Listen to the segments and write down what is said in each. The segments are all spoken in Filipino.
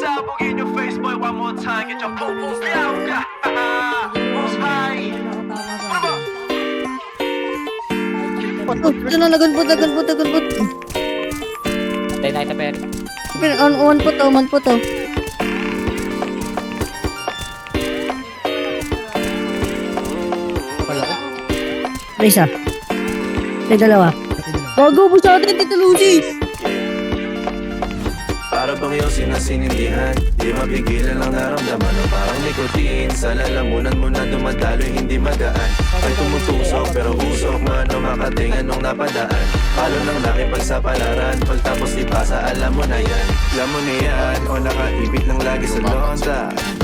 Pasabugin yung face boy one more time. Get your pupils out. Most high. Ito na, nagunput. Patay na ito, pero. One po to. May isa. May dalawa. Bago po sa atin, Tito Lucy. Para bang iyong sinasinindihan, di mapigilan ang naramdaman o parang nikotin. Sa lalamunan mo na dumadaloy, hindi magaan. Ay tumutusok pero usok man o makatingan nung napadaan. Palo ng laki pagsapalaran, pagtapos ipasa alam mo na yan. Alam mo na yan o nakaibig lang lagi sa lonta.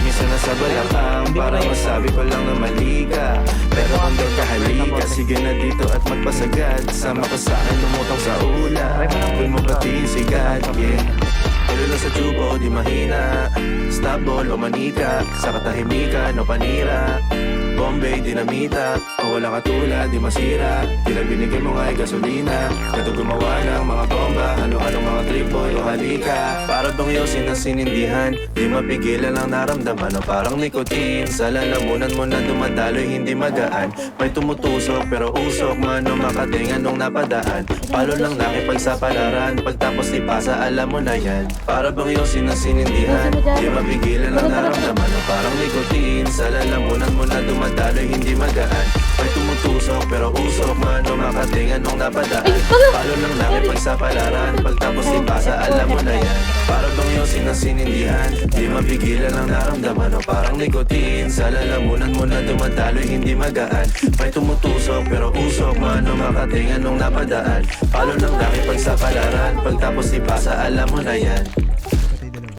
Minsan nasa balakang para masabi ko lang na mali ka. Pero kung doon ka halika, sige na dito at magpasagad. Sama ka sa akin lumutang sa ula, doon mo pati sigat, yeah. Tulala sa tubo, di mahina. Snapball o manika, sa katahimikan o panira. Bombay, dinamita, o wala katulad, di masira. Tila binigay mo nga ay gasolina. Kato gumawa ng mga bomba, halo-halong mga tripoy o halika. Para bang iyong sinasinindihan, di mapigilan ang naramdaman o parang nikotin. Sa lalamunan mo na dumadaloy, hindi magaan. May tumutusok pero usok man o makatingan nung napadaan. Palo lang nakipagsapalaran, pagtapos ipasa alam mo na yan. Para bang iyong sinasinindihan, di mapigilan ang naramdaman o parang nikotin. Sa lalamunan mo na dumadaloy, hindi magaan. May tumutusok pero usok man o makatingan nung napadaan. Palo lang nakipagsapalaran, pagtapos ipasa alam mo na yan. Para bang iyong sinasinindihan, di mapigilan ang naramdaman o parang nikotin. Sa lalamunan mo na dumadaloy, hindi magaan. May tumutusok pero usok man o makatingan nung napadaan. Palo lang nakipagsapalaran, pagtapos ipasa alam mo na yan.